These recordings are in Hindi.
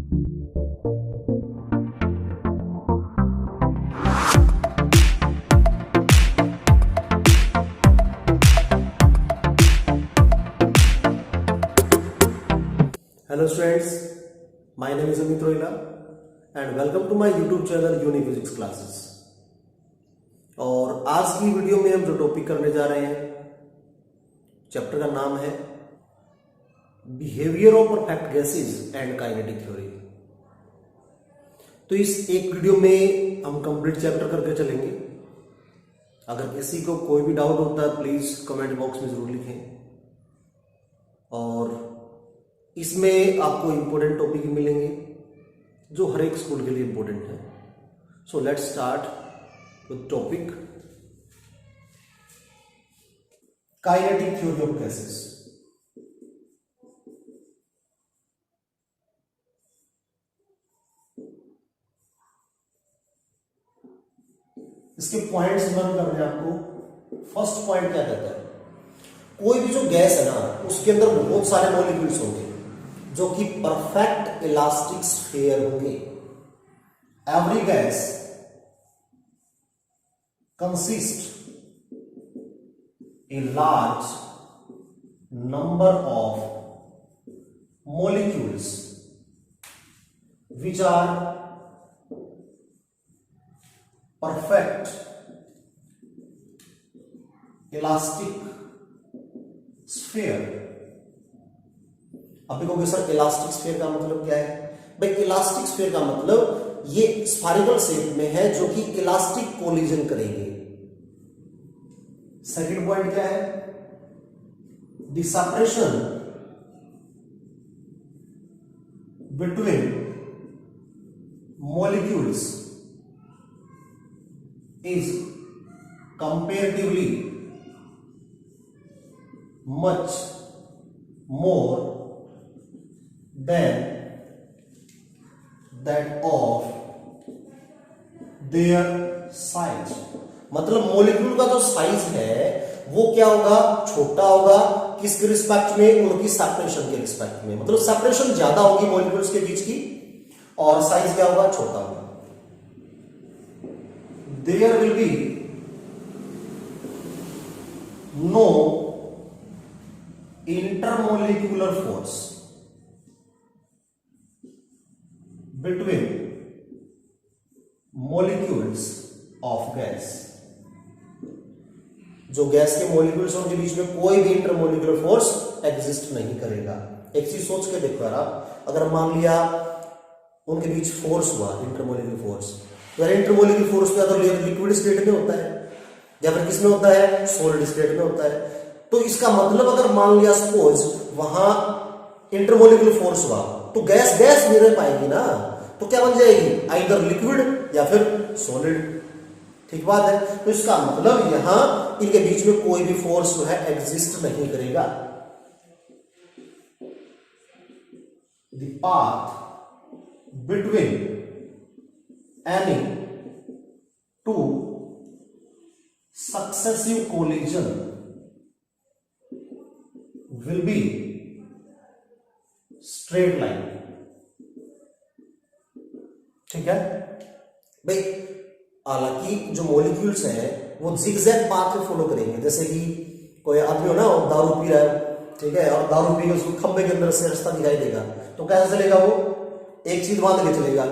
Hello students, my name is Amit Roila and welcome to my YouTube channel Uni Physics Classes। और आज की वीडियो में हम जो टॉपिक करने जा रहे हैं, चैप्टर का नाम है behaviour of perfect gases and kinetic theory. तो इस एक वीडियो में हम कंप्लीट चैप्टर करके चलेंगे। अगर किसी को कोई भी डाउट होता है प्लीज कमेंट बॉक्स में जरूर लिखें। और इसमें आपको इंपॉर्टेंट टॉपिक मिलेंगे जो हर एक स्कूल के लिए इंपॉर्टेंट है। So let's start with topic kinetic theory of gases. इसके पॉइंट्स लर्न करने आपको। फर्स्ट पॉइंट क्या कहता है, कोई भी जो गैस है ना उसके अंदर बहुत सारे मॉलिक्यूल्स होंगे जो कि परफेक्ट इलास्टिक स्फीयर होंगे। Every gas consist a large number of molecules which are perfect elastic sphere. अब देखोगे सर इलास्टिक स्फीयर का मतलब क्या है? भाई इलास्टिक स्फीयर का मतलब ये स्फेरिकल शेप में है जो कि इलास्टिक कोलिजन करेंगे। सेकंड पॉइंट क्या है, the separation between molecules is comparatively much more than that of their size। मतलब मॉलिक्यूल का जो साइज है वो क्या होगा, छोटा होगा। किसके रिस्पेक्ट में? उनकी सेपरेशन के रिस्पेक्ट में। मतलब सेपरेशन ज्यादा होगी मॉलिक्यूल्स के बीच की और साइज क्या होगा, छोटा होगा। There will be no intermolecular force between molecules of gas। जो गैस के मॉलिक्यूल्स हैं उनके बीच में कोई भी इंटरमोलिकुलर फोर्स एग्जिस्ट नहीं करेगा। एक चीज सोच के देखो यार आप, अगर मान लिया उनके बीच फोर्स हुआ इंटरमोलिकुलर फोर्स, तो यार इंटरमोलिकुलर फोर्स तो या तो लिक्विड स्टेट में होता है या फिर किसमें होता है, सॉलिड स्टेट में होता है। तो इसका मतलब अगर मान लिया सपोज वहां इंटरमोलिकुलर फोर्स हुआ तो गैस गैस नहीं रह पाएगी ना, तो क्या बन जाएगी, आइदर लिक्विड या फिर सॉलिड। ठीक बात है। तो इसका मतलब यहां इनके बीच में कोई भी फोर्स जो है एग्जिस्ट नहीं करेगा। The path between any two successive collision will be straight line। ठीक है भाई, हालांकि जो मॉलिक्यूल्स हैं वो जिगजैग पाथ में फॉलो करेंगे। जैसे कि कोई आदमी हो ना, दारू पी रहा है, ठीक है, और दारू पी के उसको खंबे के अंदर से रास्ता दिखाई देगा तो कैसे चलेगा, वो एक चीज बांध के चलेगा।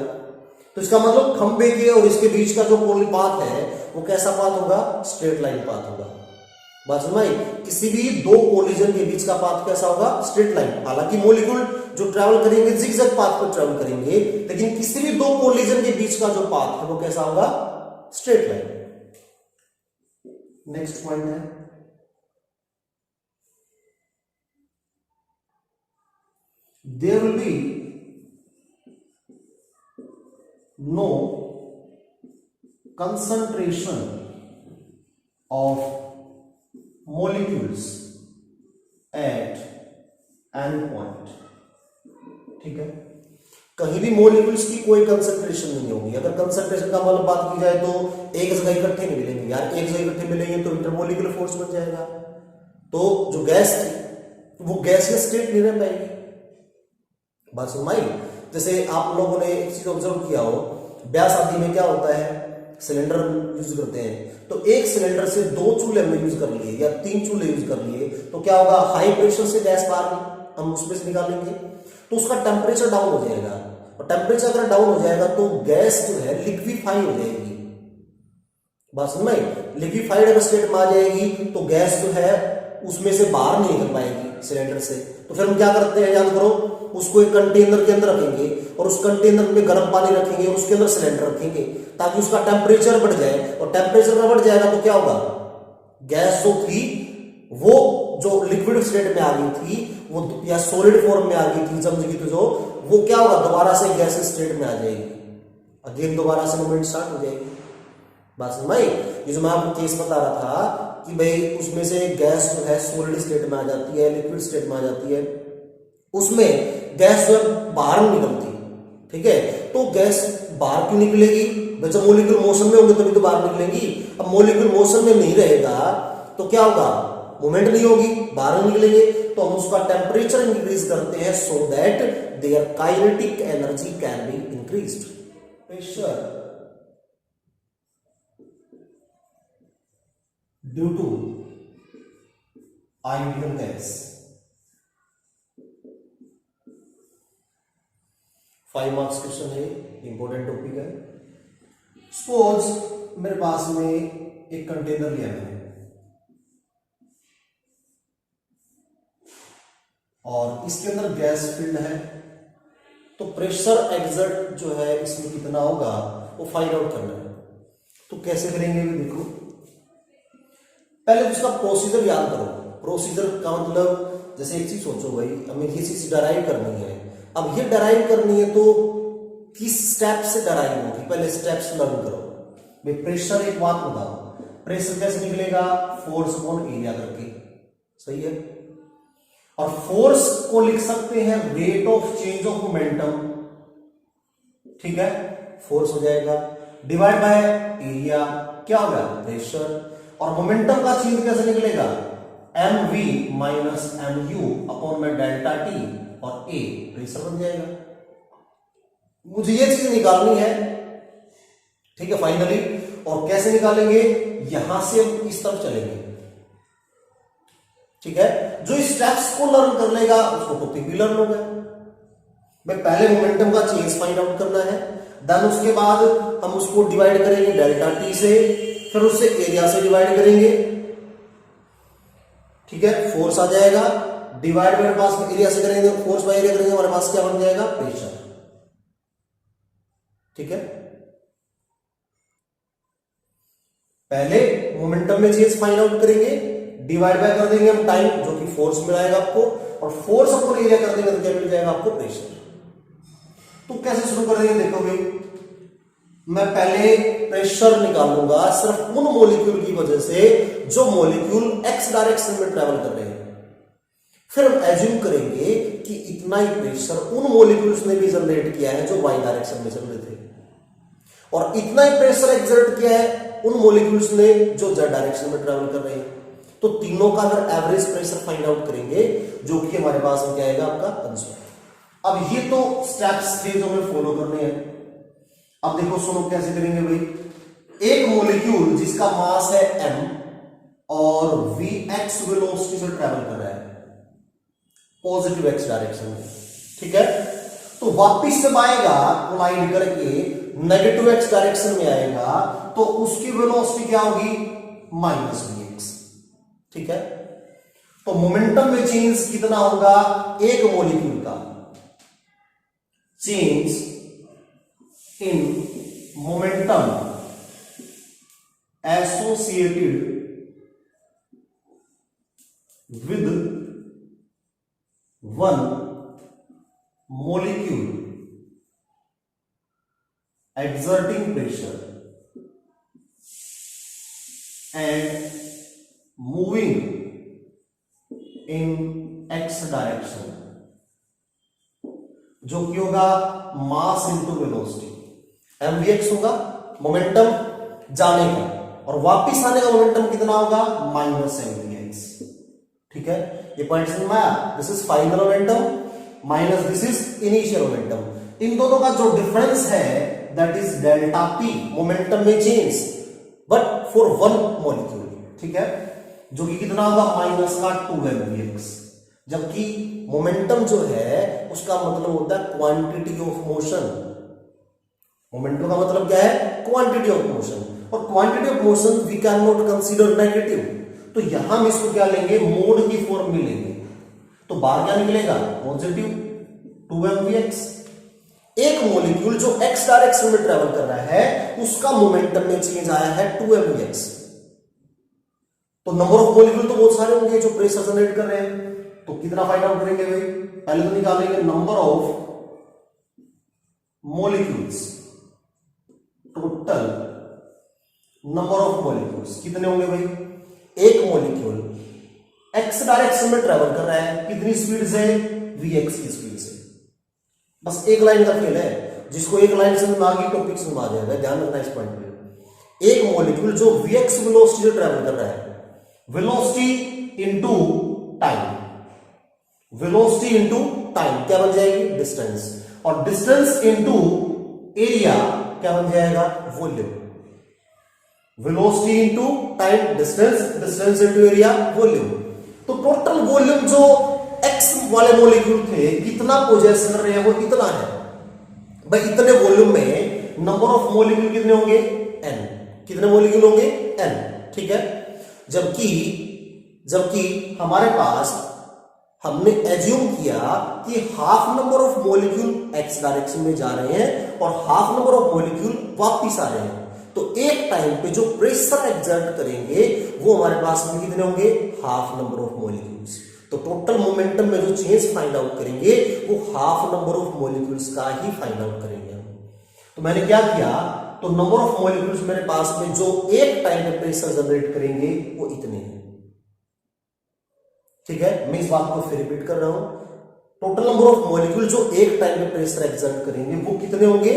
तो इसका मतलब खंबे के और इसके बीच का जो कोई पाथ है वो कैसा पाथ होगा, स्ट्रेट लाइन पाथ होगा। बात समझ में आई? किसी भी दो कोलिजन के बीच का पाथ कैसा होगा, स्ट्रेट लाइन। हालांकि मॉलिक्यूल जो ट्रैवल करेंगे जिगजैग पाथ पर ट्रैवल करेंगे, लेकिन किसी भी दो कोलिजन के बीच का जो पाथ है वो कैसा होगा, स्ट्रेट लाइन। नेक्स्ट पॉइंट है there will be no concentration of molecules at any point। ठीक है, कहीं भी मॉलिक्यूल्स की कोई कंसंट्रेशन नहीं होगी। अगर कंसंट्रेशन का मतलब बात की जाए तो एक जगह इकट्ठे नहीं मिलेंगे यार, एक जगह इकट्ठे मिलेंगे तो इंटरमोलिकुलर फोर्स बन जाएगा। तो जो गैस थी वो गैस के स्टेट नहीं रह पाएगी। बात समझ आई? जैसे आप लोगों ने एक चीज ऑब्जर्व किया हो, ब्याह शादी में क्या होता है, सिलेंडर यूज करते हैं, तो एक सिलेंडर से 2 चूल्हे हमने यूज कर लिए या 3 चूल्हे यूज कर लिए, तो क्या होगा, हाई प्रेशर से गैस बाहर हम उसमें से निकालेंगे तो उसका टेम्परेचर डाउन हो जाएगा, और टेम्परेचर अगर डाउन हो जाएगा तो गैस जो है लिक्विफाई हो जाएगी। बात समझ में, लिक्विफाइड अगर स्टेट में आ जाएगी तो गैस जो है उसमें से बाहर नहीं निकल पाएगी सिलेंडर से। तो फिर हम क्या करते हैं, याद करो, उसको एक कंटेनर के अंदर रखेंगे और उस कंटेनर में गर्म पानी रखेंगे और उसके अंदर सिलेंडर रखेंगे ताकि उसका टेम्परेचर बढ़ जाए, और टेम्परेचर बढ़ जाएगा तो क्या होगा, गैस जो थी वो जो लिक्विड स्टेट में आ गई थी वो या सॉलिड फॉर्म में आ गई थी जम गई, तो जो वो क्या होगा, दोबारा से गैस स्टेट में आ जाएगी, अगेन दोबारा से मूवमेंट स्टार्ट हो जाएगी। बात समझ में आई? ये जो मैं आपको केस बता रहा था कि भाई उसमें से गैस जो है सॉलिड स्टेट में आ जाती है, लिक्विड स्टेट में आ जाती है, उसमें गैस जो है बाहर नहीं निकलती, ठीक है। तो गैस बाहर क्यों निकलेगी, जब मॉलिक्यूल मोशन में होंगे तभी तो बाहर निकलेंगी। अब मॉलिक्यूल मोशन में नहीं रहेगा तो क्या होगा, मूवमेंट नहीं होगी, बाहर नहीं निकलेंगे, तो हम उसका टेम्परेचर इंक्रीज करते हैं so that there kinetic energy can be increased. Pressure due to ideal gas, 5 marks question है, इंपॉर्टेंट टॉपिक है। सपोज मेरे पास में एक कंटेनर लिया है और इसके अंदर गैस फिल्ड है, तो प्रेशर एग्जर्ट जो है इसमें कितना होगा वो फाइंड आउट करना है। तो कैसे करेंगे भी देखो, पहले उसका प्रोसीजर याद करो। प्रोसीजर का मतलब, जैसे एक चीज सोचो भाई, हमें ये चीज डराइव करनी है, अब ये डराइव करनी है तो किस स्टेप से डराइव होगी, पहले स्टेप्स लर्न करो भाई। प्रेशर एक बात होगा, प्रेशर कैसे निकलेगा, फोर्स अपॉन एरिया करके, सही है। और फोर्स को लिख सकते हैं rate of change of momentum, ठीक है, फोर्स हो जाएगा डिवाइड बाय एरिया, क्या होगा, प्रेशर। और मोमेंटम का चेंज कैसे निकलेगा, mv माइनस mu अपॉन में डेल्टा टी, और a प्रेशर बन जाएगा। मुझे ये चीज निकालनी है, ठीक है, फाइनली। और कैसे निकालेंगे, यहां से हम इस तरफ चलेंगे, ठीक है। जो स्टेप्स को लर्न कर लेगा उसको टॉपिक भी लर्न होगा। मैं पहले मोमेंटम का चेंज फाइंड आउट करना है, देन उसके बाद हम उसको डिवाइड करेंगे डेल्टा टी से, फिर उससे एरिया से डिवाइड करेंगे, ठीक है, फोर्स आ जाएगा, डिवाइड मेरे पास एरिया से करेंगे, फोर्स बाय एरिया करेंगे, हमारे पास क्या बन जाएगा, प्रेशर, ठीक है। पहले मोमेंटम में चेंज फाइंड आउट करेंगे, डिवाइड बाय कर देंगे हम टाइम, जो कि फोर्स मिलाएगा आपको, और फोर्स अपॉन एरिया कर देंगे तो क्या मिल जाएगा आपको, प्रेशर। तो कैसे शुरू कर देंगे, देखो भाई, मैं पहले प्रेशर निकालूंगा सिर्फ उन मॉलिक्यूल की वजह से जो मॉलिक्यूल एक्स डायरेक्शन में ट्रेवल कर रहे हैं। फिर हम एज्यूम करेंगे कि इतना ही प्रेशर उन मॉलिक्यूल्स ने भी जनरेट किया है जो वाई डायरेक्शन में चल रहे थे, और इतना ही प्रेशर एक्सर्ट किया है उन मॉलिक्यूल्स ने जो जेड डायरेक्शन में ट्रेवल कर रहे हैं। तो तीनों का अगर एवरेज प्रेशर फाइंड आउट करेंगे, जो कि हमारे पास में क्या आएगा, आपका आंसर। अब ये तो स्टेप्स थे जो हमें फॉलो करने हैं। अब देखो सुनो कैसे करेंगे भाई, एक मॉलिक्यूल जिसका मास है m और vx वेलोसिटी से ट्रैवल कर रहा है पॉजिटिव x डायरेक्शन में, ठीक है, तो वापिस जब आएगा कोलाइड करके नेगेटिव x डायरेक्शन में आएगा, तो उसकी वेलोसिटी क्या होगी, माइनस vx, ठीक है। तो मोमेंटम में चेंज कितना होगा, एक मॉलिक्यूल का change in momentum associated with one molecule exerting pressure and moving in x direction, जो कि होगा मास इंटू वेलोसिटी। mvx होगा मोमेंटम जाने का, और वापिस आने का मोमेंटम कितना होगा, माइनस mvx, ठीक है। ये पॉइंट समझ में आया, this is final momentum minus this is initial momentum. इन दोनों का जो डिफरेंस है that is delta P, momentum में change, but for one molecule, ठीक है, जो कि कितना होगा माइनस का 2mvx, जबकि मोमेंटम जो है उसका मतलब होता है क्वांटिटी ऑफ मोशन। मोमेंटम का मतलब क्या है? क्वांटिटी ऑफ मोशन, और quantity of motion we can not consider negative, तो यहां हम इसको क्या लेंगे? मोड की फॉर्म में लेंगे, तो बाहर क्या निकलेगा? Positive 2mvx। एक मॉलिक्यूल जो x डायरेक्शन में ट्रेवल कर रहा है उसका मोमेंटम में चेंज आया है 2mvx, तो नंबर ऑफ मॉलिक्यूल तो बहुत सारे होंगे जो प्रेशर जनरेट कर रहे हैं, तो कितना फाइंड आउट करेंगे भाई? पहले तो निकालेंगे number of molecules, total number of molecules कितने होंगे भाई? एक मॉलिक्यूल x डायरेक्शन में ट्रेवल कर रहा है, कितनी स्पीड से? vx की स्पीड से। बस एक लाइन का खेल है, जिसको एक लाइन से समझ आ गई टॉपिक समझ आ जाएगा, ध्यान रखना इस पॉइंट पे। एक मॉलिक्यूल जो vx वेलोसिटी से ट्रेवल कर रहा है, velocity into time, velocity into time क्या बन जाएगी? डिस्टेंस, और डिस्टेंस इनटू एरिया क्या बन जाएगा? Volume. Velocity into time distance, distance into area volume. तो टोटल वॉल्यूम जो x वाले मॉलिक्यूल थे कितना पोजेस कर रहे हैं वो इतना है भाई। इतने वॉल्यूम में नंबर ऑफ मॉलिक्यूल कितने होंगे? n। कितने मॉलिक्यूल होंगे? n, ठीक है। जबकि हमारे पास हमने एज्यूम किया कि half number of molecule x direction में जा रहे हैं और हाफ नंबर ऑफ मॉलिक्यूल वापिस आ रहे हैं, तो एक टाइम पे जो प्रेशर एक्सर्ट करेंगे वो हमारे पास में कितने होंगे? Half number of molecules. तो टोटल मोमेंटम में जो चेंज फाइंड आउट करेंगे वो हाफ नंबर ऑफ मॉलिक्यूल्स का ही फाइंड आउट करेंगे हम। तो मैंने क्या किया? तो नंबर ऑफ मॉलिक्यूल्स मेरे पास में जो एक टाइम में प्रेशर जनरेट करेंगे वो इतने हैं, ठीक है। मैं इस बात को फिर रिपीट कर रहा हूं, टोटल नंबर ऑफ मॉलिक्यूल जो एक टाइम में प्रेशर एक्सर्ट करेंगे वो कितने होंगे?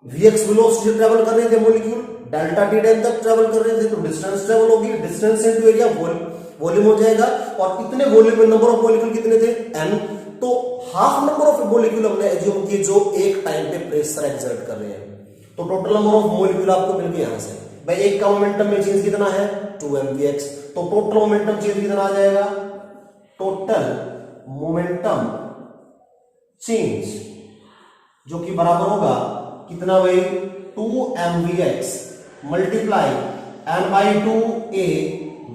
vx वेलोसिटी ट्रेवल कर रहे थे मॉलिक्यूल, डेल्टा टी टाइम तक ट्रेवल कर रहे थे, तो डिस्टेंस ट्रेवल होगी, डिस्टेंस इनटू एरिया वॉल्यूम हो जाएगा, और इतने वॉल्यूम में नंबर ऑफ मॉलिक्यूल कितने थे? n। तो हाफ नंबर ऑफ मॉलिक्यूल हमने एज्यूम किए जो एक टाइम पे प्रेशर एक्सर्ट कर रहे हैं, तो टोटल नंबर ऑफ मॉलिक्यूल आपको मिल गया यहां से भाई। एक का मोमेंटम में चेंज कितना है? 2mvx, तो टोटल मोमेंटम चेंज कितना आ जाएगा? टोटल मोमेंटम चेंज जो कि बराबर होगा कितना भाई? 2mvx multiply n/2a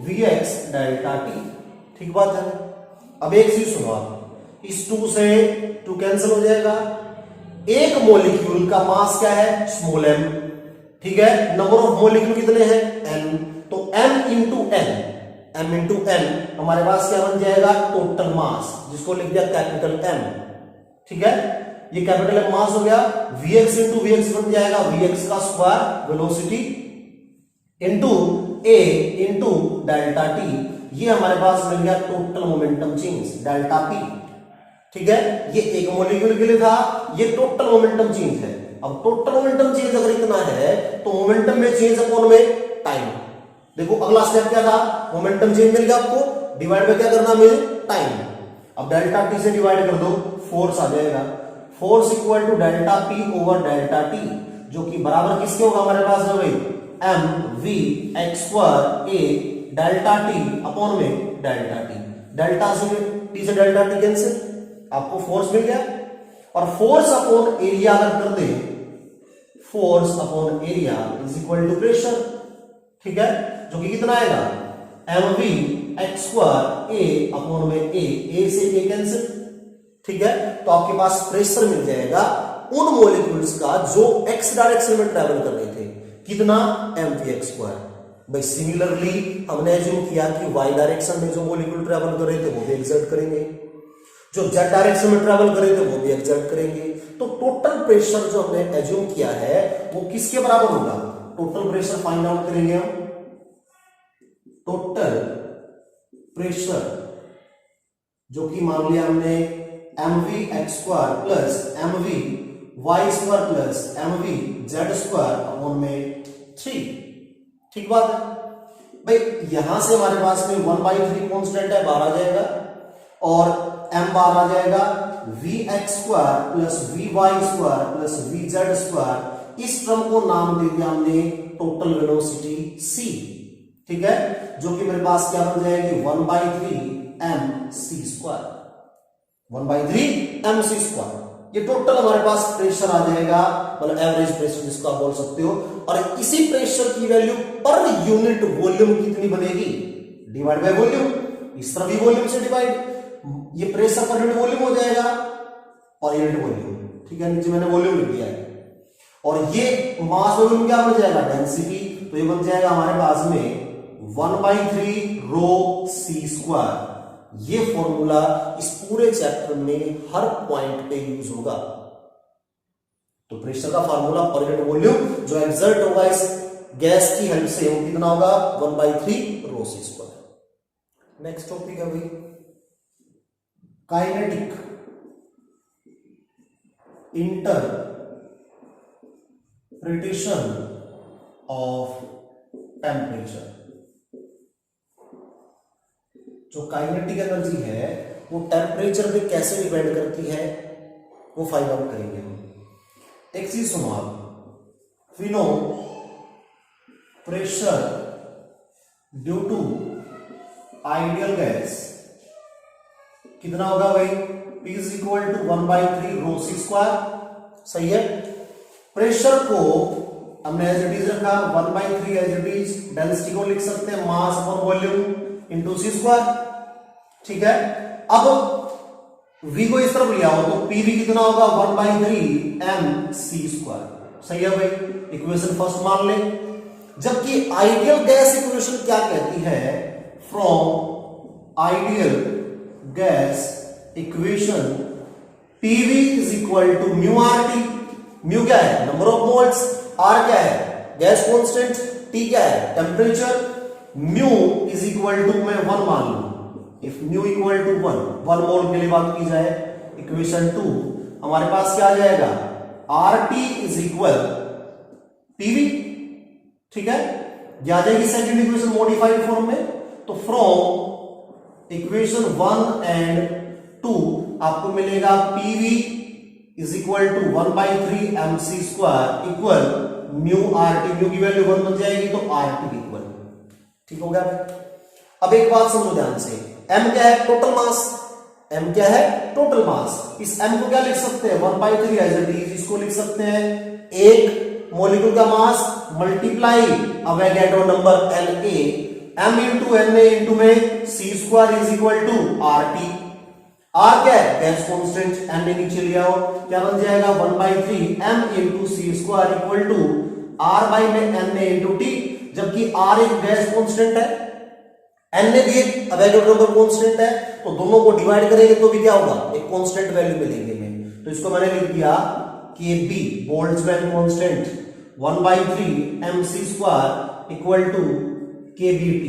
vx delta t, ठीक बात है। अब एक चीज सुनो आप, इस 2 से 2 कैंसिल हो जाएगा। एक मॉलिक्यूल का मास क्या है? स्मॉल m, ठीक है। नंबर ऑफ मॉलिक्यूल कितने हैं? n, तो m इंटू n हमारे पास क्या बन जाएगा? टोटल मास, जिसको लिख दिया कैपिटल M, ठीक है। ये कैपिटल M मास हो गया, vx इंटू vx बन जाएगा vx का square velocity into a into delta t, ये हमारे पास मिल गया total momentum change delta p, ठीक है। ये एक मॉलिक्यूल के लिए था, ये टोटल मोमेंटम चेंज है। अब टोटल मोमेंटम चेंज अगर इतना है तो मोमेंटम में चेंज अपॉन में टाइम। देखो अगला स्टेप क्या था? मोमेंटम चेंज मिल गया आपको, डिवाइड में क्या करना? मिल टाइम। अब डेल्टा टी से डिवाइड कर दो, फोर्स आ जाएगा, force equal to delta P over delta T, जो कि बराबर किसके होगा हमारे पास है भाई? M V X square A delta T upon में डेल्टा टी। डेल्टा से टी से डेल्टा टी कैंसिल, आपको फोर्स मिल गया। और फोर्स अपॉन एरिया अगर कर दे, force upon area is equal to pressure, ठीक है, जो कि कितना आएगा? M V X square A upon में ए से ए कैंसिल, ठीक है। तो आपके पास प्रेशर मिल जाएगा उन मॉलिक्यूल्स का जो एक्स डायरेक्शन में ट्रेवल कर रहे थे, कितना? mvx square. भाई सिमिलरली हमने एज्यूम किया कि y डायरेक्शन में जो मॉलिक्यूल ट्रेवल कर रहे थे वो भी एक्सर्ट करेंगे, जो z डायरेक्शन में ट्रेवल कर रहे थे वो भी एक्सर्ट करेंगे। तो टोटल प्रेशर जो हमने एज्यूम किया है वो किसके बराबर होगा? टोटल प्रेशर फाइंड आउट करेंगे हम। टोटल प्रेशर जो कि मान लिया हमने mvx square plus mv y square plus mv z square upon में 3, ठीक बात है भाई। यहां से हमारे पास में 1/3 कांस्टेंट है, बाहर आ जाएगा, और m बाहर आ जाएगा, Vx² plus Vy² plus Vz², इस टर्म को नाम दे दिया हमने टोटल वेलोसिटी c, ठीक है, जो कि मेरे पास क्या बन जाएगी 1/3 mc², 1/3 mc²। ये टोटल हमारे पास प्रेशर आ जाएगा, मतलब एवरेज प्रेशर जिसको आप बोल सकते हो। और इसी प्रेशर की वैल्यू पर यूनिट वॉल्यूम कितनी बनेगी, डिवाइड बाय वॉल्यूम, इस तरह भी वॉल्यूम से डिवाइड, ये प्रेशर पर यूनिट वॉल्यूम हो जाएगा और यूनिट वॉल्यूम, ठीक है, नीचे मैंने वॉल्यूम लिख दिया है। और ये मास वॉल्यूम क्या बन जाएगा, डेंसिटी, तो ये बन जाएगा हमारे पास में 1/3 रो c²। ये फॉर्मूला इस पूरे चैप्टर में हर पॉइंट पे यूज होगा। तो प्रेशर का फॉर्मूला पर यूनिट वॉल्यूम जो एक्सर्ट होगा इस गैस की हेल्प से, वो कितना होगा 1/3 रो c²। नेक्स्ट टॉपिक है भाई काइनेटिक इंटरप्रिटेशन ऑफ टेम्परेचर। जो काइनेटिक एनर्जी है वो टेम्परेचर पे कैसे डिपेंड करती है, वो फाइंड आउट करेंगे हम। एक चीज सुनो आप, we know pressure due to ideal gas कितना होगा भाई, P is equal to 1/3 rho c², सही है। प्रेशर को हमने एज इट इज रखा 1/3 एज इट इज, डेंसिटी को लिख सकते हैं mass upon volume into c², ठीक है। अब v को इस तरफ लिया हो तो pv कितना होगा 1/3 mc², सही है भाई, इक्वेशन फर्स्ट मान ले। जबकि आइडियल गैस इक्वेशन क्या कहती है, from ideal gas equation pv is equal to mu RT, mu क्या है नंबर ऑफ मोल्स, r क्या है गैस कांस्टेंट, t क्या है temperature, mu is equal to मैं 1 मान लूं, if mu equal to 1 mole के लिए बात की जाए, इक्वेशन 2 हमारे पास क्या आ जाएगा RT इज इक्वल pv, ठीक है, ये आ जाएगी सेकंड इक्वेशन मॉडिफाइड फॉर्म में। तो फ्रॉम इक्वेशन 1 एंड 2 आपको मिलेगा pv is equal to 1/3 mc² equal mu RT, mu की वैल्यू 1 बन जाएगी तो RT इक्वल, ठीक हो गया। अब एक बात समझो ध्यान से, m क्या है टोटल मास, m क्या है टोटल मास, इस m को क्या लिख सकते हैं 1/3 एज इट इज, इसको लिख सकते हैं एक मॉलिक्यूल का mass multiply Avogadro number Na, m into Na into में c² is equal to RT, R क्या है गैस कांस्टेंट, m ने नीचे लिया हो, क्या बन जाएगा 1/3 m into c² equal to R by में Na इंटू T, जबकि R एक गैस कांस्टेंट है, Na भी एक अवोगाड्रो नंबर कांस्टेंट है, तो दोनों को डिवाइड करेंगे तो भी क्या होगा एक कांस्टेंट वैल्यू मिलेगी हमें। तो इसको मैंने लिख दिया Kb Boltzmann constant 1/3 mc² equal to kBT,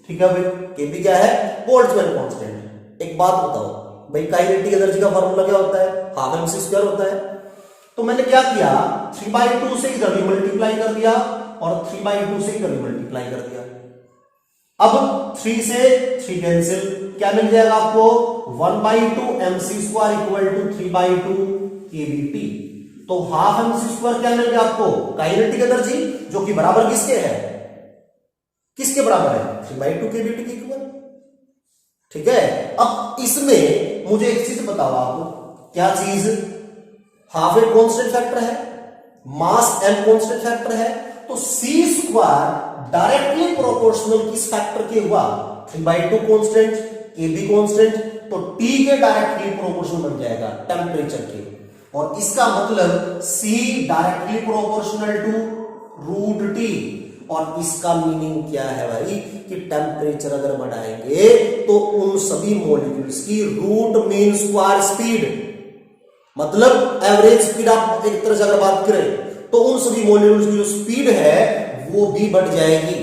ठीक है भाई, Kb क्या है बोल्ट्जमैन कांस्टेंट। एक बात बताओ भाई, काइनेटिक एनर्जी का फार्मूला क्या होता है, हाफ mc² होता है। तो मैंने क्या किया 3/2 से इधर भी मल्टीप्लाई कर दिया और 3/2 से इधर भी मल्टीप्लाई कर दिया। अब 3 से 3 कैंसिल, क्या मिल जाएगा आपको 1/2 mc² इक्वल टू 3/2 kBT। तो हाफ mc² क्या मिल गया आपको काइनेटिक एनर्जी, जो कि बराबर किसके है, किसके बराबर है 3/2 kBT के इक्वल, ठीक है। अब इसमें मुझे एक चीज बताओ आप, क्या चीज, हाफ एक कांस्टेंट फैक्टर है, मास m कांस्टेंट फैक्टर है, तो c² डायरेक्टली प्रोपोर्शनल किस फैक्टर के हुआ 3/2 कांस्टेंट, kb कांस्टेंट, तो t के डायरेक्टली प्रोपोर्शनल बन जाएगा टेम्परेचर के। और इसका मतलब c directly proportional to √T, और इसका मीनिंग क्या है भाई कि टेम्परेचर अगर बढ़ाएंगे तो उन सभी मॉलिक्यूल्स की रूट मीन स्क्वायर स्पीड, मतलब एवरेज स्पीड आप एक तरह से अगर बात करें तो उन सभी मॉलिक्यूल्स की जो स्पीड है वो भी बढ़ जाएगी।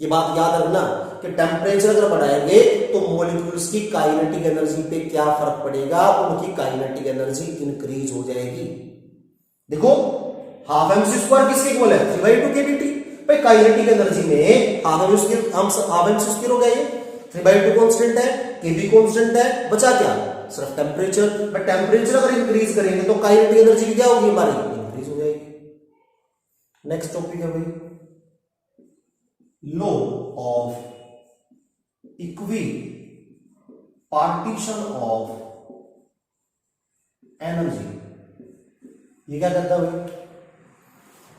ये बात याद रखना कि टेम्परेचर अगर बढ़ाएंगे तो मॉलिक्यूल्स की काइनेटिक एनर्जी पे क्या फर्क पड़ेगा, उनकी काइनेटिक एनर्जी इंक्रीज हो जाएगी। देखो हाफ mc² किसके इक्वल है 3/2 kBT, भाई काइनेटिक एनर्जी में हाफ mc² हो गया, ये 3/2 कांस्टेंट है, kb कांस्टेंट है, बचा क्या सिर्फ टेम्परेचर, बट टेम्परेचर अगर इंक्रीज करेंगे तो काइनेटिक एनर्जी क्या होगी हमारी, इंक्रीज हो जाएगी। नेक्स्ट टॉपिक है भाई law of equi partition of energy. ये क्या कहता है भाई?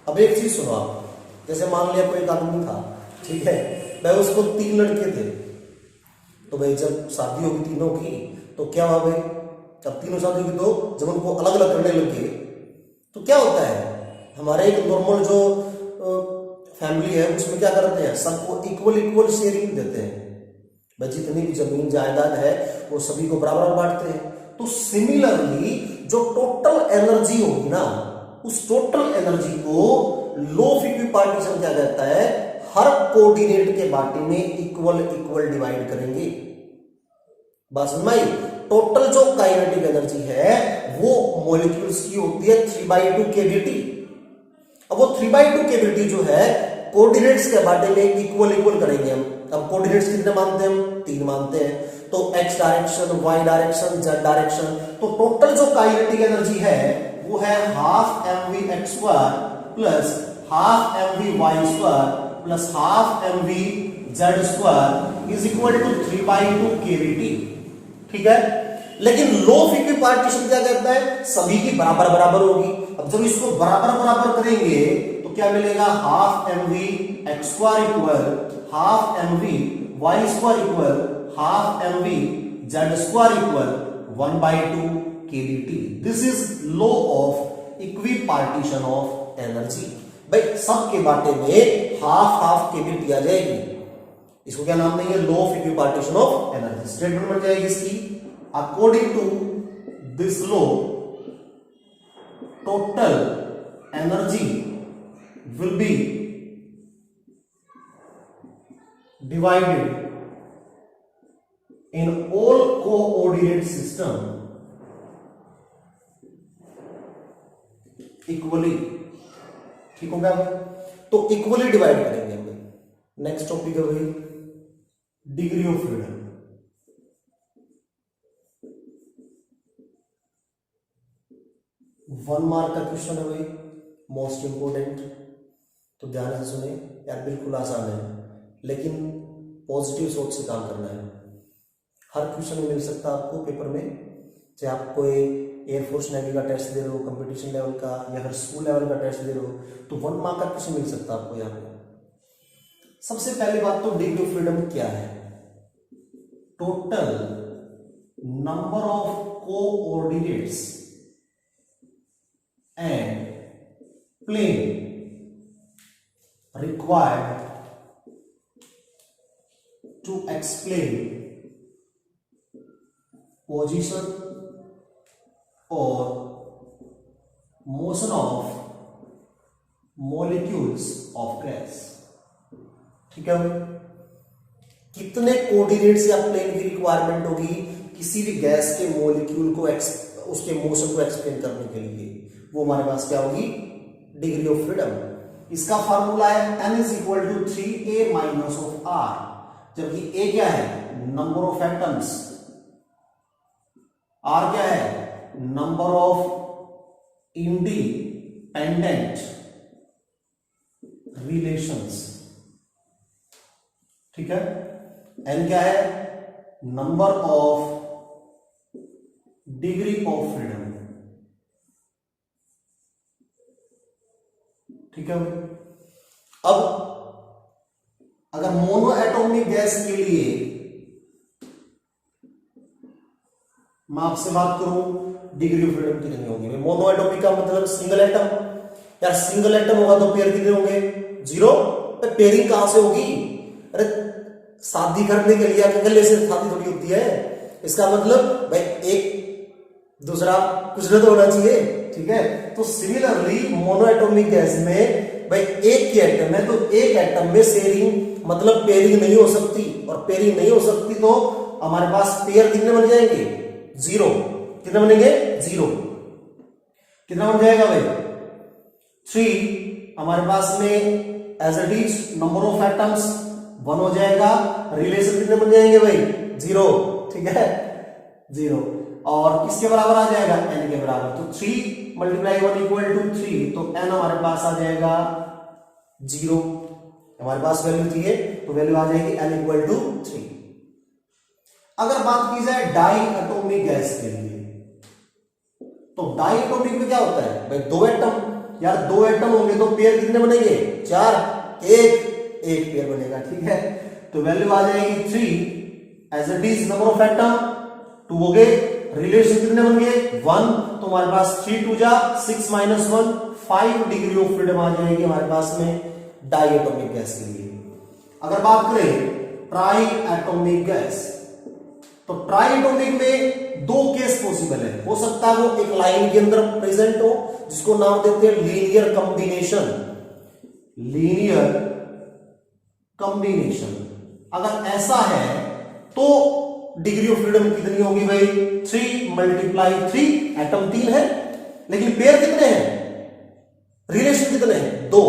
अब एक चीज सुनो आप, जैसे मान लिया कोई एक आदमी था, ठीक है, भाई उसको 3 लड़के थे, तो भाई जब शादी होगी तीनों की तो क्या हुआ भाई, जब तीनों शादी होगी तो जब उनको अलग अलग करने लगे तो क्या होता है, हमारे एक नॉर्मल जो फैमिली है उसमें क्या करते हैं, सबको इक्वल इक्वल शेयरिंग देते हैं, भाई जितनी भी जमीन जायदाद है वो सभी को बराबर बांटते हैं। तो सिमिलरली जो टोटल एनर्जी होगी ना, उस टोटल एनर्जी को लॉ ऑफ इक्विपार्टीशन क्या कहता है, हर कोऑर्डिनेट के बाटे में इक्वल इक्वल डिवाइड करेंगे। बस भाई टोटल जो काइनेटिक एनर्जी है वो मॉलिक्यूल्स की होती है 3/2 kBT। अब वो 3/2 kBT जो है कोऑर्डिनेट्स के बाटे में इक्वल इक्वल करेंगे हम। अब कोऑर्डिनेट्स कितने मानते हैं हम, 3 मानते हैं, तो x direction, y direction, z direction, तो टोटल जो काइनेटिक एनर्जी है वो है 12 mv² plus 12 mv² plus 12 mv² is equal to 3/2 kBT। ठीक है, लेकिन लॉ ऑफ इक्विपार्टीशन क्या कहता है, सभी की बराबर बराबर होगी। अब जब इसको बराबर बराबर करेंगे तो क्या मिलेगा, 12 mv² equal 12 mv² equal 12 mv² equal 1/2 kBT। This is law of equipartition of energy. भाई सब के बाटे में हाफ हाफ kBT आ जाएगी, इसको क्या नाम देंगे, law of equipartition of energy. Statement बन जाएगी इसकी, according to this law total energy will be divided in all coordinate system equally। ठीक हो गया भाई, तो इक्वली डिवाइड करेंगे हम। नेक्स्ट टॉपिक है भाई degree of freedom. One mark का क्वेश्चन है भाई, मोस्ट इंपोर्टेंट, तो ध्यान से सुने यार, बिल्कुल आसान है लेकिन पॉजिटिव सोच से काम करना है। हर क्वेश्चन मिल सकता है आपको पेपर में, चाहे आप कोई एयरफोर्स नेवी का टेस्ट दे रहे हो, कंपटीशन लेवल का, या फिर स्कूल लेवल का टेस्ट दे रहे हो, तो 1 मार्क का क्वेश्चन मिल सकता है आपको यहाँ पे। सबसे पहली बात तो डिग्री ऑफ फ्रीडम क्या है, total number of coordinates and plane required to explain position और motion of molecules of gas. ठीक है, कितने कोऑर्डिनेट्स या प्लेन की रिक्वायरमेंट होगी किसी भी गैस के मॉलिक्यूल को उसके मोशन को एक्सप्लेन करने के लिए, वो हमारे पास क्या होगी, डिग्री ऑफ फ्रीडम। इसका फार्मूला है n is equal to 3a minus of r, जबकि a क्या है, नंबर ऑफ एटम्स, r क्या है, नंबर ऑफ इंडिपेंडेंट रिलेशंस। ठीक है, n क्या है, number of degree of freedom. ठीक है, अब अगर मोनो एटॉमिक गैस के लिए मैं आपसे बात करूं डिग्री ऑफ फ्रीडम कितनी होगी, मोनो एटॉमिक का मतलब सिंगल एटम, यार सिंगल एटम होगा तो पेयर कितने होंगे, 0। पेयरिंग कहां से होगी, अरे शादी करने के लिए अकेले से शादी थोड़ी होती है, इसका मतलब भाई एक दूसरा कुछ तो होना चाहिए। ठीक है, तो सिमिलरली मोनो एटॉमिक गैस में भाई एक ही एटम है, तो एक एटम में शेयरिंग मतलब पेयरिंग नहीं हो सकती, और पेयरिंग नहीं हो सकती तो हमारे पास पेयर कितने बन जाएंगे, 0। कितने बनेंगे, 0। कितना बन जाएगा भाई, 3। हमारे पास में as it is number of atoms 1 हो जाएगा, रिलेशन कितने बन जाएंगे भाई, 0। ठीक है, 0। और किसके बराबर आ जाएगा, n के बराबर। तो 3 मल्टीप्लाई 1 इक्वल टू 3, तो n हमारे पास आ जाएगा 0। हमारे पास वैल्यू थी है, तो वैल्यू आ जाएगी n इक्वल टू 3। अगर बात की जाए डाई एटॉमिक गैस के लिए, तो डाई एटॉमिक में क्या होता है भाई, 2 एटम। यार 2 एटम होंगे तो पेयर कितने बनेंगे, 4, एक पेयर बनेगा, ठीक है। तो वैल्यू आ जाएगी 3 as it is, number of atom 2 हो गए, रिलेशन कितने बन गए 1, तो हमारे पास 3 2 जा 6 माइनस 1, 5 डिग्री ऑफ फ्रीडम आ जाएगी हमारे पास में डाई एटॉमिक गैस के लिए। अगर बात करें ट्राई एटॉमिक गैस, तो ट्राई एटॉमिक में 2 केस पॉसिबल है। हो सकता है वो एक लाइन के अंदर प्रेजेंट हो, जिसको नाम देते हैं लीनियर कॉम्बिनेशन। लीनियर कॉम्बिनेशन अगर ऐसा है तो डिग्री ऑफ फ्रीडम कितनी होगी भाई, 3 मल्टीप्लाई 3, एटम 3 है लेकिन पेयर कितने हैं, रिलेशन कितने हैं 2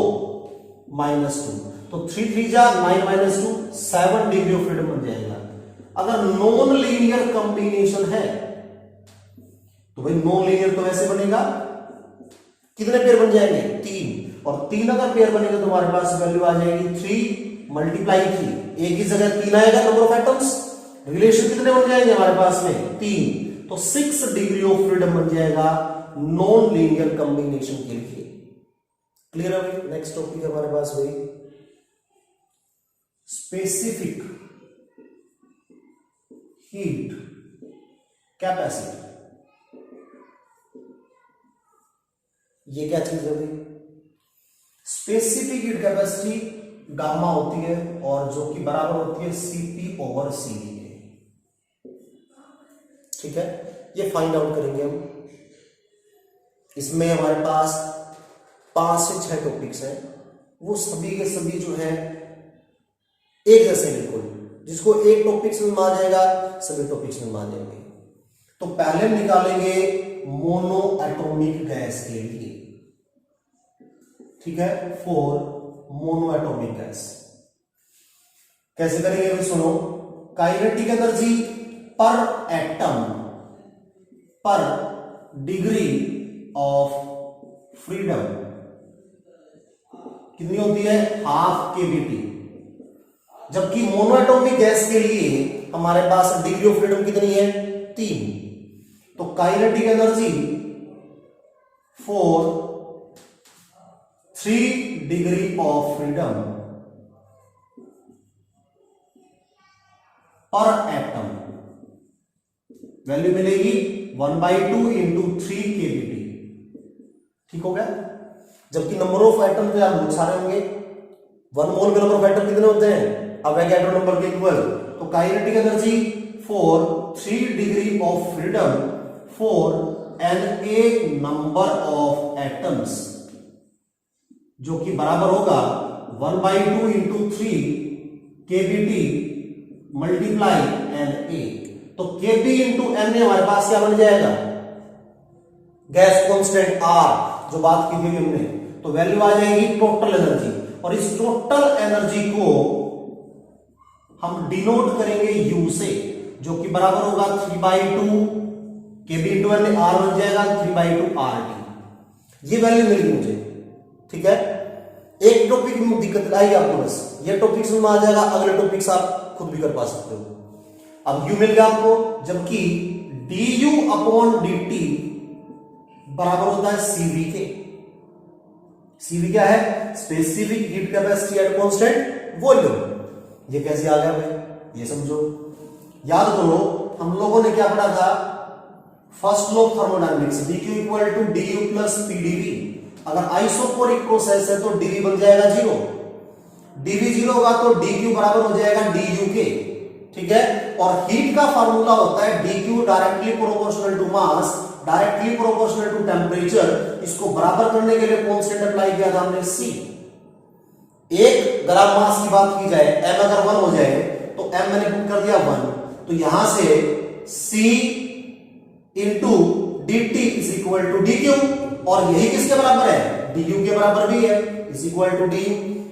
माइनस 2, तो 3 3 जा 9 माइनस 2, 7 डिग्री ऑफ फ्रीडम बन जाएगा। अगर नॉन लीनियर कॉम्बिनेशन है तो भाई नॉन लीनियर तो ऐसे बनेगा, कितने पेयर बन जाएंगे 3, और 3 अगर पेयर बनेगा तो हमारे पास वैल्यू आ जाएगी 3 मल्टीप्लाई 3, एक ही जगह 3 आएगा नंबर ऑफ एटम्स, रिलेशन कितने बन जाएंगे हमारे पास में 3, तो 6 डिग्री ऑफ फ्रीडम बन जाएगा नॉन लीनियर कॉम्बिनेशन के लिए। क्लियर है भाई। नेक्स्ट टॉपिक है हमारे पास भाई स्पेसिफिक हीट कैपेसिटी। ये क्या चीज है भाई, स्पेसिफिक हीट कैपेसिटी गामा होती है और जो कि बराबर होती है Cp ओवर Cv के, ठीक है। ये फाइंड आउट करेंगे हम। इसमें हमारे पास 5 से 6 टॉपिक्स हैं, वो सभी के सभी जो है एक जैसे बिल्कुल, जिसको एक टॉपिक्स में आ जाएगा सभी टॉपिक्स में आ जाएंगे। तो पहले हम निकालेंगे मोनो एटॉमिक गैस के लिए, ठीक है, फॉर मोनो एटॉमिक गैस। कैसे करेंगे अभी सुनो, काइनेटिक एनर्जी पर एटम पर डिग्री ऑफ फ्रीडम कितनी होती है, हाफ kBT। जबकि मोनोएटॉमिक गैस के लिए हमारे पास डिग्री ऑफ फ्रीडम कितनी है 3। तो kinetic energy for 3 degree of freedom पर एटम वैल्यू मिलेगी 1/2 इंटू 3 kBT, ठीक हो गया। जबकि नंबर ऑफ एटम तो यार बहुत सारे होंगे, 1 मोल में नंबर ऑफ एटम कितने होते हैं अवोगाड्रो नंबर के इक्वल। तो kinetic energy for 3 degree of freedom for N A number of atoms, जो कि बराबर होगा 1/2 into 3 kBT multiply N A. तो kB इंटू एन ए हमारे पास क्या बन जाएगा, गैस कांस्टेंट R जो बात की थी हमने। तो वैल्यू आ जाएगी टोटल एनर्जी, और इस टोटल एनर्जी को हम डिनोट करेंगे U से, जो कि बराबर होगा 3/2 kB into N A, R बन जाएगा 3/2 RT। ये वैल्यू मिल गई मुझे, ठीक है। एक टॉपिक में दिक्कत आई आपको, बस ये टॉपिक में आ जाएगा, अगले टॉपिक्स आप खुद भी कर पा सकते हो। अब U मिल गया आपको, जबकि du अपॉन dt बराबर होता है Cv के। Cv क्या है, specific heat capacity eight constant volume. ये कैसे आ गया भाई, ये समझो। याद करो हम लोगों ने क्या पढ़ा था, first law of thermodynamics, dq equal to du plus pdv। अगर आइसोकोरिक प्रोसेस है तो dv बन जाएगा 0, dv 0 होगा तो dq बराबर हो जाएगा du के, ठीक है। और हीट का फार्मूला होता है dq directly proportional to mass directly proportional to temperature. इसको बराबर करने के लिए कांस्टेंट अप्लाई किया था हमने C। 1 ग्राम मास की बात की जाए, m अगर 1 हो जाए तो m मैंने पुट कर दिया 1, तो यहां से C into dt is equal to dq, और यही किसके बराबर है, du के बराबर भी है, is equal to d।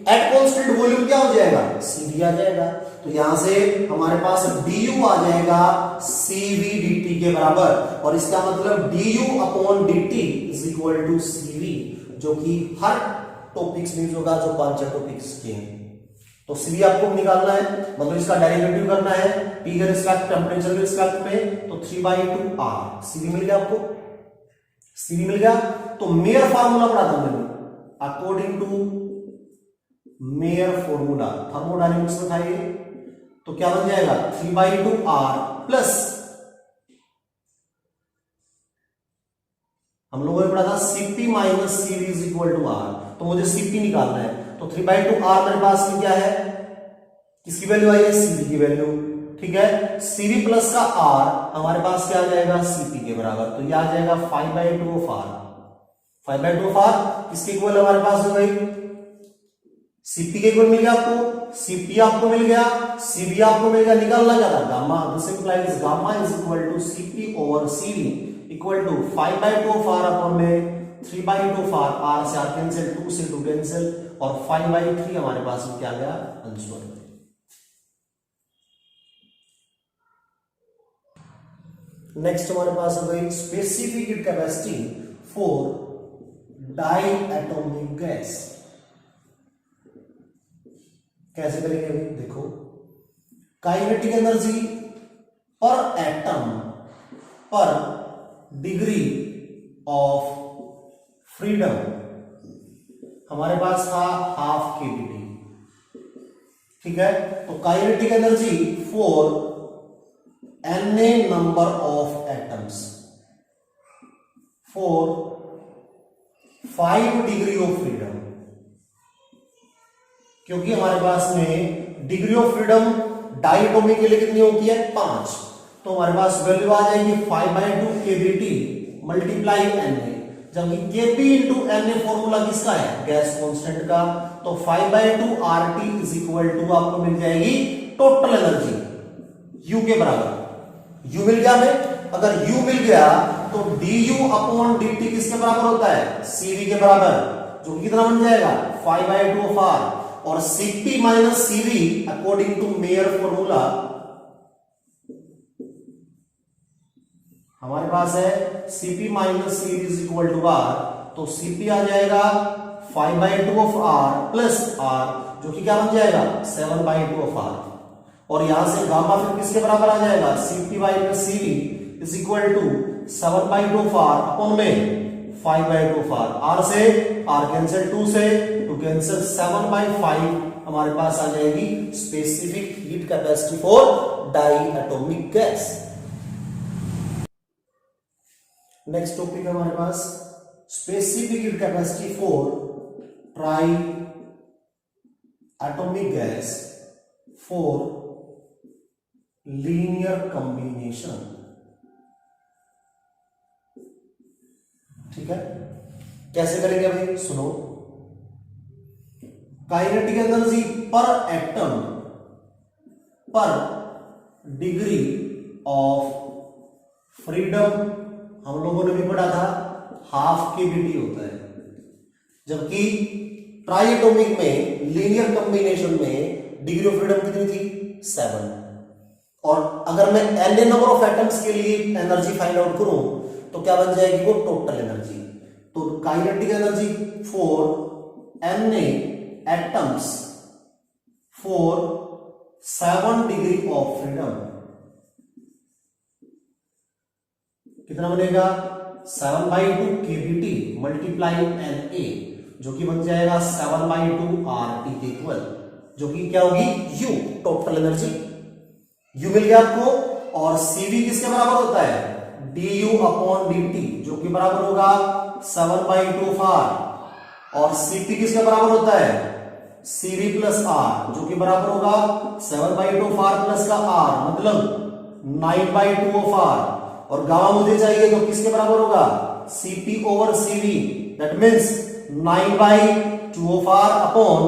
At constant volume क्या हो जाएगा, CV आ जाएगा। तो यहां से हमारे पास du आ जाएगा CV dt के बराबर, और इसका मतलब du upon dt is equal to CV, जो कि हर टॉपिक्स में होगा जो 5 टॉपिक्स के हैं। तो CV आपको निकालना है, मतलब इसका डेरिवेटिव करना है T के रिस्पेक्ट, टेंपरेचर के रिस्पेक्ट में, तो 3/2R CV मिल गया आपको, CV मिल गया। तो मेयर फार्मूला पढ़ा था मैंने, according to Mayer formula thermodynamics में था ये, तो क्या बन जाएगा 3/2R प्लस हम लोगों ने पढ़ा था Cp minus CV is equal to R, तो मुझे Cp निकालना है। तो 3/2R मेरे पास में क्या है, किसकी वैल्यू आई है, CV की वैल्यू, ठीक है। CV प्लस का R हमारे पास क्या आ जाएगा, Cp के बराबर, तो ये आ जाएगा 5/2 ऑफ R। 5/2 ऑफ R किसके इक्वल हमारे पास हो गई, Cp के इक्वल मिल गया आपको, Cp आपको मिल गया, CV आपको मिल गया, निकालना क्या था gamma, this implies gamma is equal to Cp over CV equal to 5/2 of R upon में 3/2 ऑफ R, R से R कैंसिल, 2 से 2 कैंसिल, और 5/3 हमारे पास में क्या गया आंसर। नेक्स्ट हमारे पास हो गई specific heat capacity for diatomic gas. कैसे करेंगे अभी देखो, काइनेटिक एनर्जी पर एटम पर डिग्री ऑफ फ्रीडम हमारे पास था हाफ केबीटी, ठीक है। तो kinetic energy for Na number of atoms for 5 degree of freedom, क्योंकि हमारे पास में डिग्री ऑफ फ्रीडम डायटोमिक के लिए कितनी होती है 5, तो हमारे पास वैल्यू आ जाएगी 5/2 kBT मल्टीप्लाई Na, जबकि Kb इंटू Na फॉर्मूला किसका है, गैस कांस्टेंट का, तो 5/2 RT इज इक्वल टू आपको मिल जाएगी टोटल एनर्जी U के बराबर। U मिल गया हमें, अगर U मिल गया तो du अपॉन dt किसके बराबर होता है, CV के बराबर, जो कितना बन जाएगा 5/2 ऑफ R, और Cp minus CV according to Mayer formula हमारे पास है Cp minus CV is equal to R, तो Cp आ जाएगा 5/2 ऑफ R प्लस R, जो कि क्या बन जाएगा 7/2 ऑफ R, और यहां से गामा फिर किसके बराबर आ जाएगा, Cp minus CV is equal to 7/2 of R upon में 5/2 ऑफ R, R से R कैंसिल, 2 से 2 कैंसिल, 7/5 हमारे पास आ जाएगी specific heat capacity for diatomic gas. Next topic है हमारे पास specific heat capacity for triatomic gas for linear combination, ठीक है। कैसे करेंगे भाई सुनो, काइनेटिक एनर्जी पर एटम पर डिग्री ऑफ फ्रीडम हम लोगों ने भी पढ़ा था हाफ केबीटी होता है, जबकि ट्राई एटॉमिक में लीनियर कॉम्बिनेशन में डिग्री ऑफ फ्रीडम कितनी थी 7, और अगर मैं Na नंबर ऑफ एटम्स के लिए एनर्जी फाइंड आउट करूं तो क्या बन जाएगी वो टोटल एनर्जी। तो kinetic energy for Na atoms for 7 degree of freedom कितना बनेगा 7/2 kBT मल्टीप्लाई Na, जो कि बन जाएगा 7/2 RT के इक्वल, जो कि क्या होगी U टोटल एनर्जी। U मिल गया आपको, और CV किसके बराबर होता है du अपॉन dt, जो कि बराबर होगा 7/2 ऑफ R, और Cp किसके बराबर होता है CV प्लस R, जो कि बराबर होगा 7/2 ऑफ R प्लस का R, मतलब 9/2 ऑफ R, और गामा मुझे चाहिए तो किसके बराबर होगा Cp over CV, that means 9/2 of R upon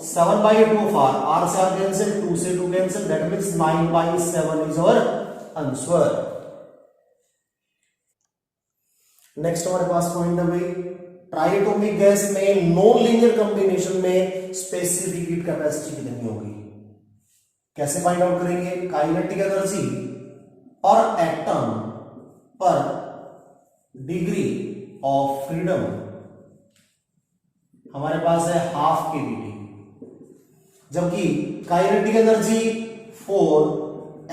7/2 of R, R से R कैंसिल, 2 से 2 cancel, that means 9/7 is our answer. Next हमारे पास पॉइंट है भाई ट्राइएटॉमिक गैस में नॉन लीनियर कॉम्बिनेशन में स्पेसिफिक हीट कैपेसिटी कितनी होगी? कैसे फाइंड आउट करेंगे? काइनेटिक एनर्जी पर एटम पर डिग्री ऑफ फ्रीडम हमारे पास है हाफ केवीटी, जबकि kinetic energy for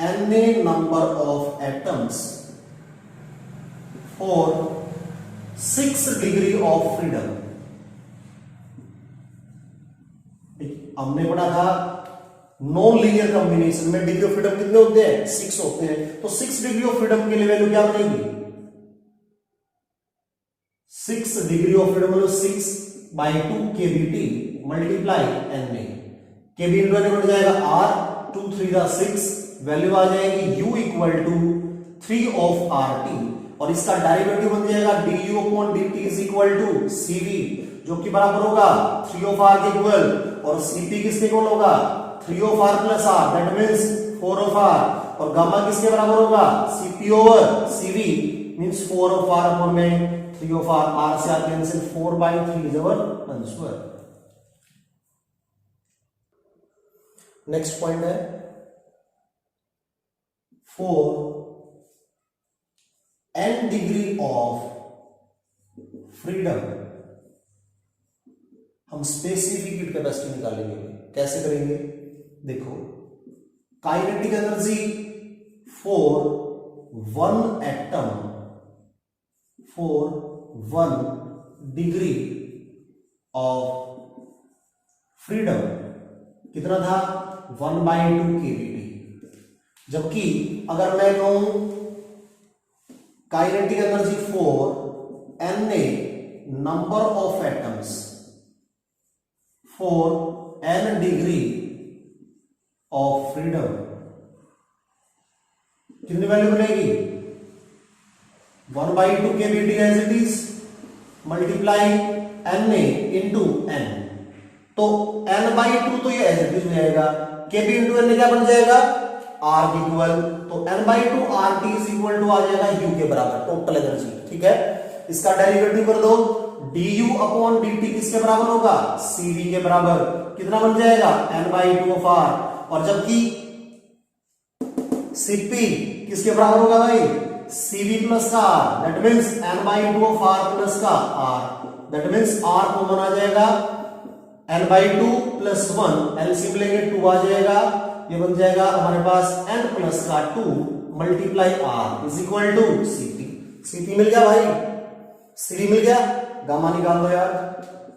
N number of atoms for 6 degree of freedom. हमने पढ़ा था नॉन लीनियर कॉम्बिनेशन में डिग्री ऑफ फ्रीडम कितने होते हैं? 6 होते हैं। तो 6 डिग्री ऑफ फ्रीडम के लिए वैल्यू क्या बनेगी? 6 डिग्री ऑफ फ्रीडम मतलब 6/2 K V T multiply N A, K V into N बन जाएगा आर, 2 3 6, वैल्यू आ जाएगी u equal to 3 of R T, और इसका डेरिवेटिव बन जाएगा du upon dt is equal to cv, जो कि बराबर होगा 3 ऑफ r के इक्वल, और cp किसके इक्वल होगा? 3 of r plus r, that means 4 of r, और गामा किसके बराबर होगा? cp over cv means 4 of r upon में 3 ऑफ r, r से r cancel, 4/3 is our answer. Next point है 4 n डिग्री ऑफ फ्रीडम हम स्पेसिफिक हीट कैपेसिटी निकालेंगे। कैसे करेंगे? देखो, kinetic energy for 1 atom for 1 degree of freedom कितना था? 1/2 केवीटी, जबकि अगर मैं कहूं kinetic energy for N A number of atoms for n degree of freedom कितनी वैल्यू बनेगी? 1/2 K V T as it is multiply N A into N, तो n/2 तो ये एज इट इज हो जाएगा, केवी इंटू एन क्या बन जाएगा? r के इक्वल, तो n/2 RT is equal to आ जाएगा u के बराबर टोटल एनर्जी। ठीक है, इसका डेरिवेटिव कर दो, du अपॉन dt किसके बराबर होगा? cv के बराबर, कितना बन जाएगा? n/2 ऑफ r, और जबकि cp किसके बराबर होगा भाई? cv प्लस का r, that means n/2 of r plus का r, that means r common आ जाएगा, n/2 प्लस 1 एलसीएम लेंगे 2 आ जाएगा, ये बन जाएगा हमारे पास n प्लस का 2 multiply r is equal to cp। cp मिल गया भाई, cv मिल गया, गामा निकाल दो यार,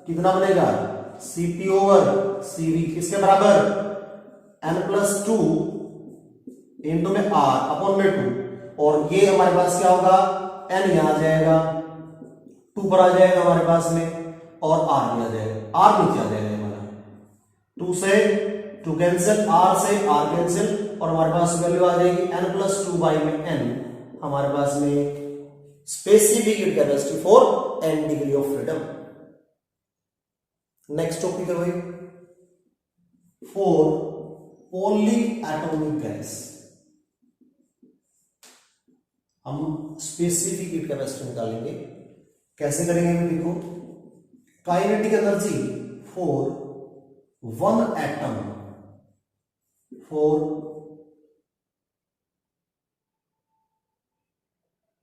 कितना बनेगा? cp ओवर cv किसके बराबर? n प्लस 2 इंटू में r अपॉन में 2, और ये हमारे पास क्या होगा? n यहां आ जाएगा, 2 पर आ जाएगा हमारे पास में, और r भी आ जाएगा, r नीचे आ जाएगा हमारा, 2 से 2 कैंसिल, r से r कैंसिल, और हमारे पास वैल्यू आ जाएगी n प्लस 2 बाई में n, हमारे पास में specific heat capacity for n degree of freedom. Next topic है भाई 4 पॉली एटॉमिक गैस, हम स्पेसिफिक हीट कैपेसिटी निकालेंगे। कैसे करेंगे? देखो, kinetic energy for 1 atom for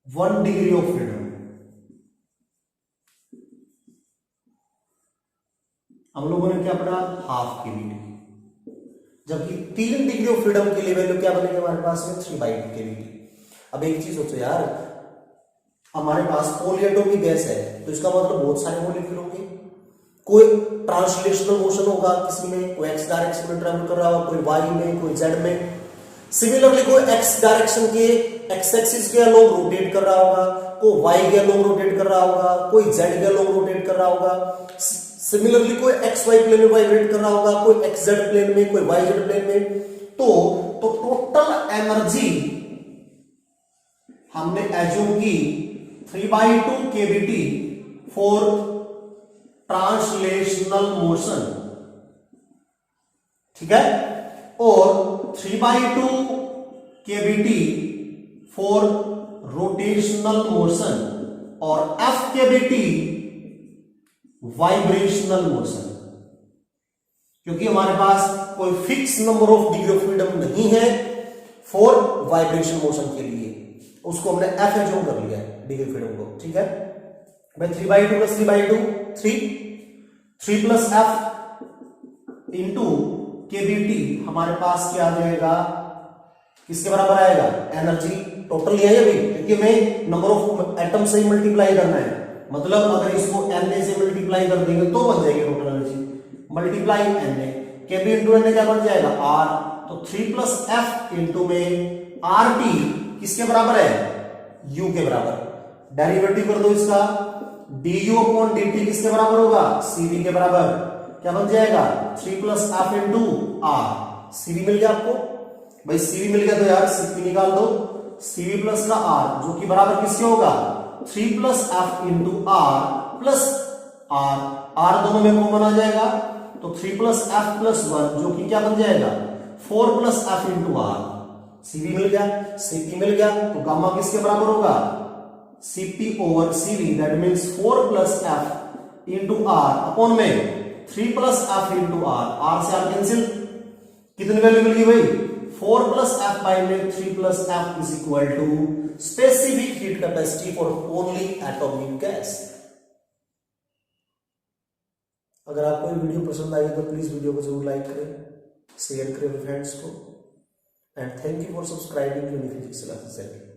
1 degree of freedom, हम लोगों ने क्या पढ़ा? हाफ केवीटी, जबकि 3 डिग्री ऑफ फ्रीडम के लिए वैल्यू क्या बनेगी हमारे पास में? 3/2 केवीटी। अब एक चीज सोचो यार, हमारे पास पॉलीएटॉमिक गैस है, तो इसका मतलब बहुत सारे मॉलिक्यूल होंगे, कोई ट्रांसलेशनल मोशन होगा किसी में, कोई x डायरेक्शन में ट्रैवल कर रहा होगा, कोई y में, कोई z में। सिमिलरली कोई x डायरेक्शन के x एक्सिस के अलोंग रोटेट कर रहा होगा, कोई y के अलोंग रोटेट कर रहा होगा, कोई z के अलोंग रोटेट कर रहा होगा। सिमिलरली कोई xy प्लेन में वाइब्रेट कर रहा होगा, कोई xz प्लेन में, कोई yz प्लेन में। तो टोटल एनर्जी हमने एज्यूम की 3/2 केवीटी फॉर ट्रांसलेशनल मोशन, ठीक है, और 3/2 केवीटी फॉर रोटेशनल मोशन, और F केवीटी वाइब्रेशनल मोशन, क्योंकि हमारे पास कोई fix number of degree of freedom नहीं है फॉर वाइब्रेशन मोशन के लिए, उसको हमने एफ एज्यूम कर लिया है डिग्री फ्रीडम को। ठीक है भाई, 3/2 plus 3/2 3 plus F into KBT हमारे पास क्या आ जाएगा, किसके बराबर आएगा, एनर्जी टोटल लिया है भाई, क्योंकि हमें नंबर ऑफ एटम से ही मल्टीप्लाई करना है, मतलब अगर इसको Na से मल्टीप्लाई कर देंगे तो बन जाएगी टोटल एनर्जी, मल्टीप्लाई Na, केबी इंटू Na क्या बन जाएगा R, तो 3 प्लस एफ इंटू में RT किसके बराबर है, U के बराबर, डेरिवेटिव कर दो इसका, du अपॉन dt किसके बराबर होगा, CV के बराबर, क्या बन जाएगा 3 plus F into R, CV मिल गया आपको भाई, CV मिल गया तो यार CP निकाल दो, CV प्लस का R जो कि बराबर किसके होगा 3 plus F into R plus R दोनों में कॉमन आ जाएगा, तो 3 प्लस एफ प्लस 1 जो कि क्या बन जाएगा 4 plus F into R, CV मिल गया, सीपी मिल गया, तो गामा किसके बराबर होगा CP over CV, that means 4 plus F into R upon में 3 प्लस एफ इंटू आर से आर कैंसिल, कितनी वैल्यू मिल गई भाई 4 प्लस एफ बाई में 3 plus F is equal to specific heat capacity for only atomic gas. अगर आपको ये वीडियो पसंद आई तो प्लीज वीडियो को जरूर लाइक करें, शेयर करें फ्रेंड्स को, and thank you for subscribing to Uniphysics classes.